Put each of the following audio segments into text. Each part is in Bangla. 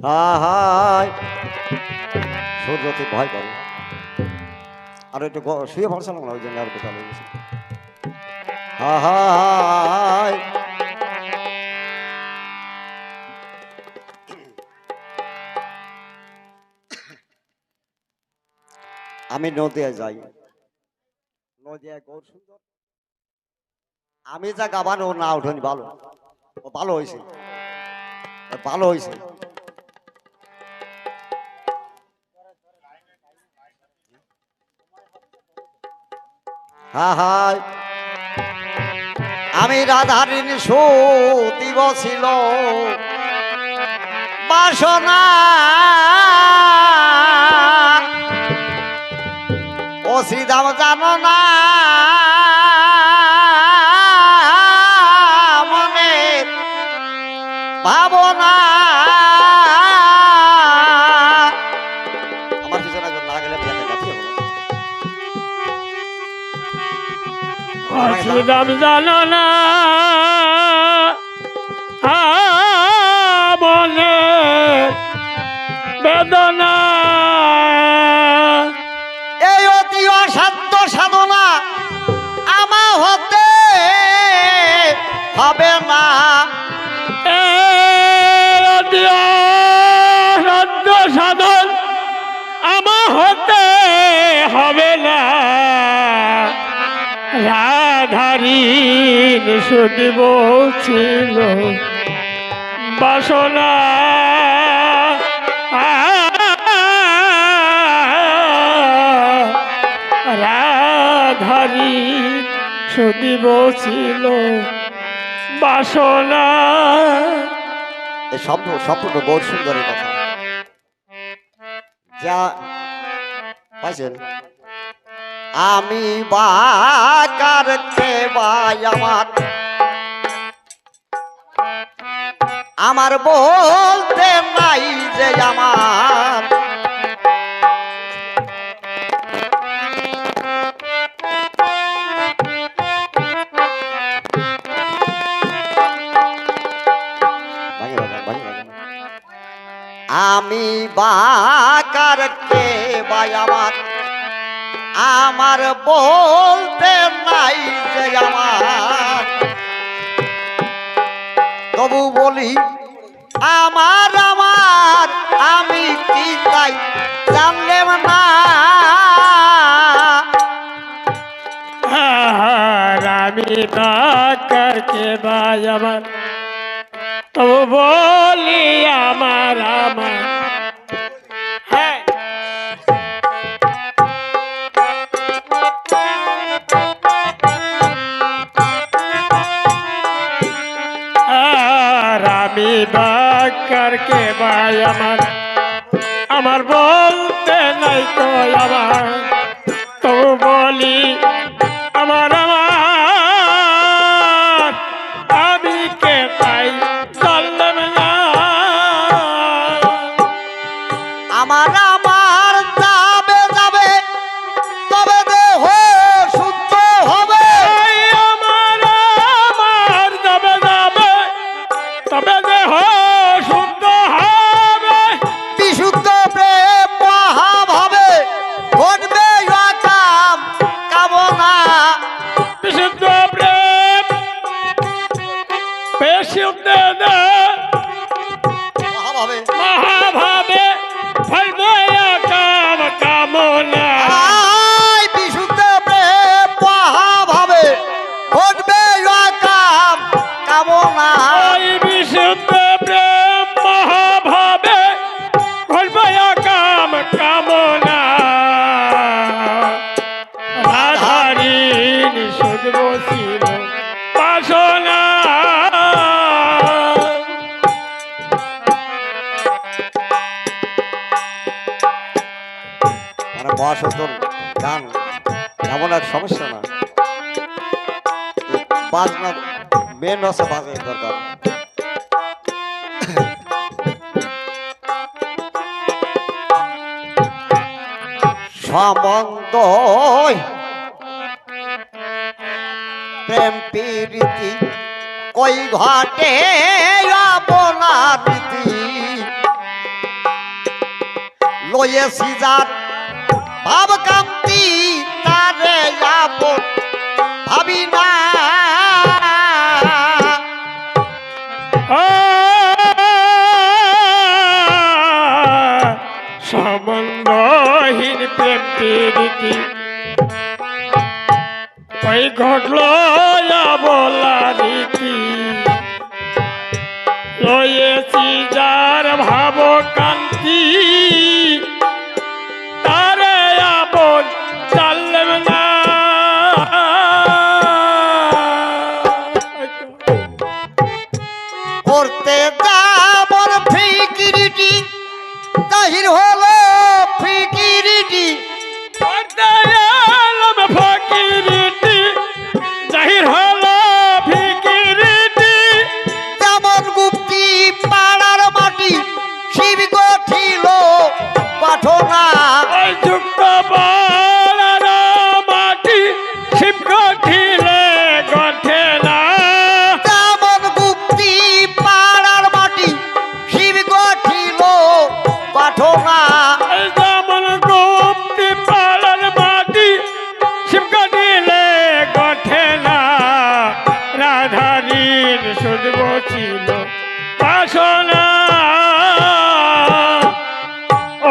হাই সূর্যতে ভয় করে আর একটু শুয়ে পড়ছিলাম না ওই জন্য আর কোথাও লেগেছে হাই আমি নদিয়া যাই নদিয়া গৌর সুন্দর আমি যা গাবার ও না উঠনি ভালো ও ভালো হয়েছে ভালো হয়েছে হাই আমি রাধারিণী সুতিব ছিল বাসনা ও শ্রীদাম জানো না মনে ভাবনা আমার পিছনে না গেলে শ্রীদাম জানো না মনে বেদনা এই অতি অসাধ্য সাধনা আমা হতে হবে না অসাধ্য সাধন আমা হতে হবে না রাধারিণ সুদিব ছিল বাসনা রাধারিণ সুদিব ছিল বাসনা এই সম্পূর্ণ গৌর সুন্দরের কথা যা পাইছেন আমি বাকার কে ভাই আমার বলতে নাই যে আমার আমি বাকার কে ভাই আমার বলতে নাই যে আমার তবু বলি আমার আমি কি তাই জানলেম না আমি বাকারকে ভাই আমার তবু বলি আমার আমি বাকারকে ভাই আমার বলতে নাই তো আমার তবু বলি আমার আমি কে তাই জানলাম না আমার যাবে যাবে তবে দেহ শুদ্ধ হবে আমার যাবে যাবে তবে দেহ শুদ্ধ হবে বিশুদ্ধ প্রেম মহাব হবে ঘটবে কাম কামনা বিশুদ্ধ প্রেম বিশুদ্ধ মহাভাবে মহাভাবে ফলবে কাম কামনা বিশুদ্ধ প্রেম মহাভাবে ঘটবে কাম কামনা বিশুদ্ধ প্রেম মহাভাবে ফলবে কাম কামনা রাধারিণ সুদব ছিল বাসনা মানে মহাসুন্দর গান এমন এক সমস্যা না বাজনা মেন রসে বাজে দরকার সম্বন্ধ প্রেম প্রীতি কই ঘটে আপনার রীতি লয়েছি যার ভাব কান্তি তারে আপন ভাবি না। সম্বন্ধহীন প্রেম প্রীতি ওই ঘটল বলা রীতি লয়েছি যার ভাব কান্তি তারে আপন চাললেম না। করতে যাবর ফিকিরিটি তাহির হলো ফিকিরিটি ফকিরিটি জাহির হলো ফিকিরিটি যেমন গুপ্তি পাড়ার মাটি শিব গঠিল পাঠনা। ওই যুক্ত বলার মাটি শিব গঠিলে গঠে না। যেমন গুপ্তি পাড়ার মাটি শিব গঠিল পাঠনা। ওই যেমন গুপ্তি পালার মাটি শিব গঠিলে গঠে না। রাধারীর শুধু ছিল বাসনা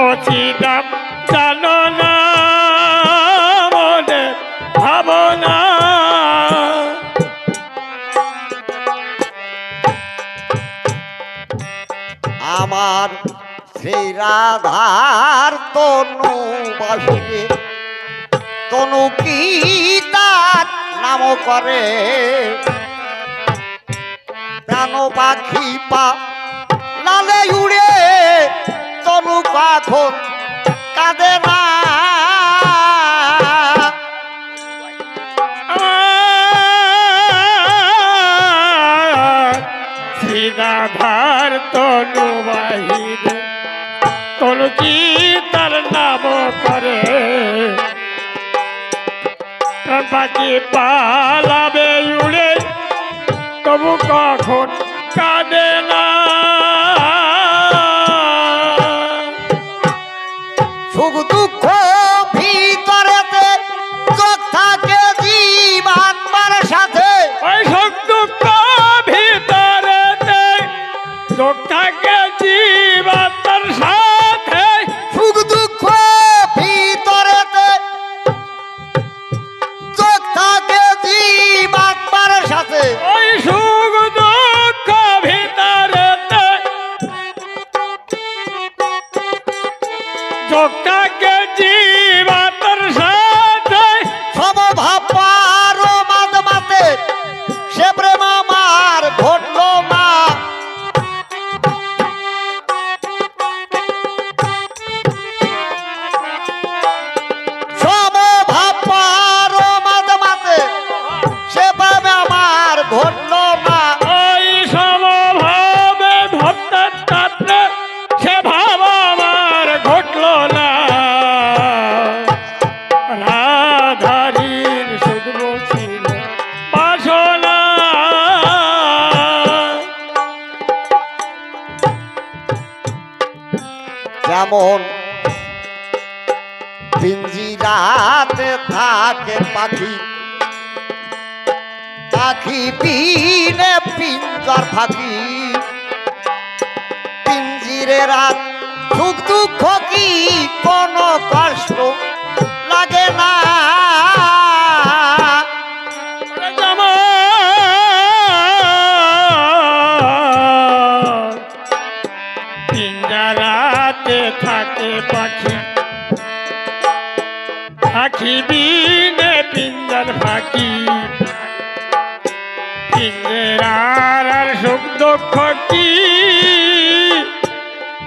অচিদাম জানো না মনে ভাবনা। আমার শ্রী রাধার তনু বাসুরে তনু কি তার নাম করে প্রাণ পাখি পা লালে উড়ে তনু কাখন কাঁদে না। শ্রীরাধার তনু বাহিরে তনু কি তার নাম করে পাখি পালাবে উড়ে তবু কখন কাঁদে না। সুখ দুঃখ ভিতরেতে চোখ থাকে জীবাত্মার সাথে। ওই সুখ দুঃখ ভিতরেতে চোখ থাকে জীবাত্মার সাথে। সুখ দুঃখ ভিতরেতে চোখ থাকে জীবাত্মার সাথে। ওই সুখ দুঃখ ভিতরেতে চোখ থাকে জীবাত্মার সাথে। সমভাব পারো মাঝ মাতে সে প্রেম আমার ঘটলো না। সমভাব পারো মাঝ মাতে সে প্রেম আমার ঘটলো না। ওই সমভাবে ভক্তের তাত্রে সে ভাব আমার ঘটল না। রাধারীর শুধু ছিল বাসনা যেমন পিঞ্জিরাতে থাকে পাখি পাখি বিনে পিঞ্জর ফাঁকি। পিঞ্জিরে রাত সুখ দুঃখ কি কোনো কষ্ট লাগে না। পিঞ্জরাতে থাকে পাখি পাখি বিনে পিঞ্জর ফাঁকি। পিঞ্জরার আর সুখ দুঃখ কি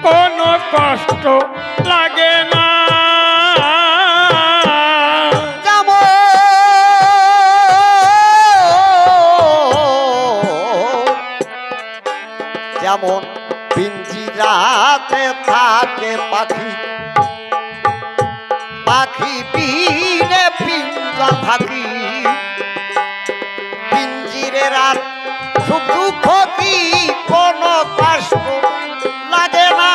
কোনো কষ্ট লাগে না। যেমন পিঞ্জিরাতে থাকে পাখি পাখি বিনে পিঞ্জর ফাঁকি। পিঞ্জিরের আর সুখ দুঃখ কি কোনো কষ্ট লাগে না।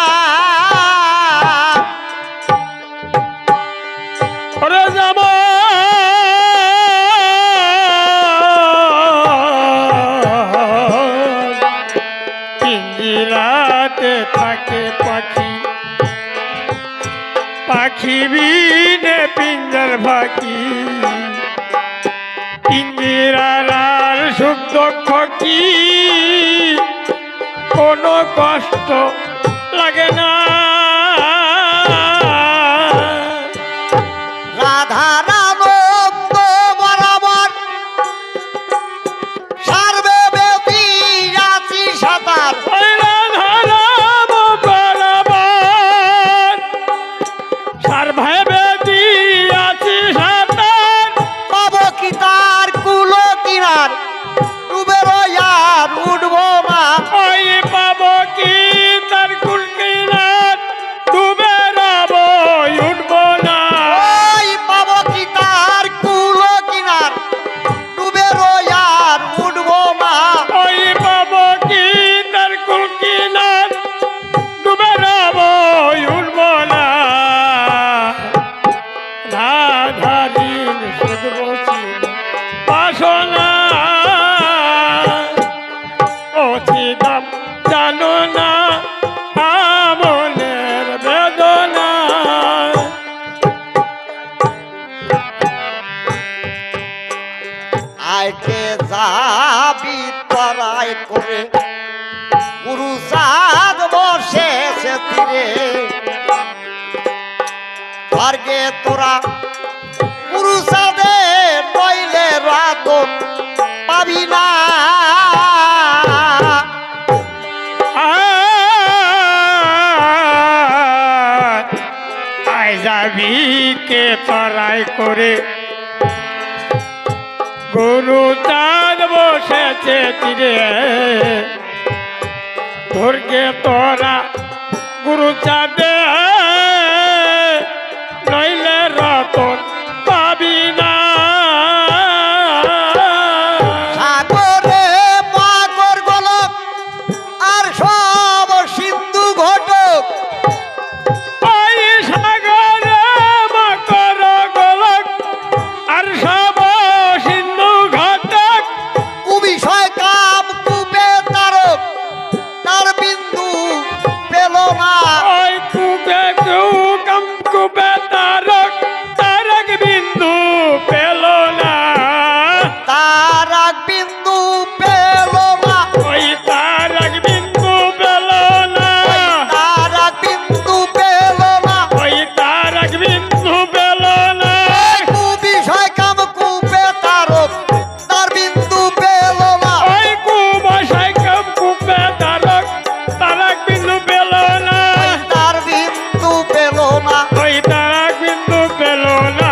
থাকে পাখি পাখি বিনে পিঞ্জর ফাঁকি পিঞ্জিরার সুখ দুঃখ কি কোনো কষ্ট লাগে না রাধারানন্দ বরাবর সার্বে বেদি আছি সাঁতার রাধারাম বরাবর সার্ভাবে দিয়াছি সাঁতার পাবো কি তার কুলো কিনার ডুবে রয়ার উঠবো না ওই পাবো কি তার কুল কিনার ডুবে রব উঠবো না ওই পাবো কি তার কুলো কিনার ডুবে রয়ার উঠবো না ওই পাবো কি তার কুল কিনার ডুবে রব উঠবো না রাধারিন শুধু বসিল বাসনা অচিদাম জানো না আমনের বেদনা আইকে যাবি তরাই করে গুরু সাদ বসেছে তীরে স্বর্গে তোরা গুরু সাদে নইলে রাতন পাবি না আই যাবি কে তরাই করে গুরু চাঁদ বসেছে তীরে স্বর্গে তোরা গুরু চাঁদে নইলে রতন পাবি না সাগরে মাগর গলক আর সব সিন্ধু ঘটক ওই সাগরে মকর গোলক আর সব সিন্ধু ঘটক কুবিষয় কাম কুপে তারক তার বিন্দু পেল না ওই কুবে কাম কুবে তারক তারক বিন্দু পেল না তারাক বিন্দু পেল না ওই তারক বিন্দু পেল না তারাক বিন্দু পেল না ওই তারক বিন্দু পেল না কুবিষয় কাম কুপে তারক তার বিন্দু পেল না ওই কুবাসাই কাম কুবে তারক তারক বিন্দু পেল না তার বিন্দু পেল না ওই তারক বিন্দু পেল না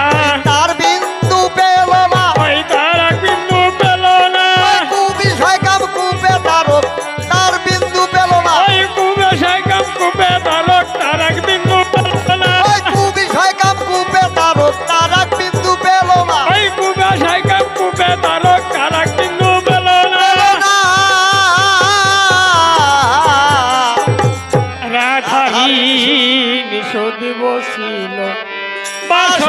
তার বিন্দু পেল না ওই তারক বিন্দু পেল না কুবিষয় কাম কুপে তারক তার বিন্দু পেল না ওই কুবাসাই কাম কুবে তারক তারক বিন্দু পেল না ওই কুবিষয় কাম কুপে তারক তারাক বিন্দু পেল না ওই কুবাসাই কাম কুবে তারক তারক বিন্দু পেল না রাধারি নিষদ বসিল বাসনা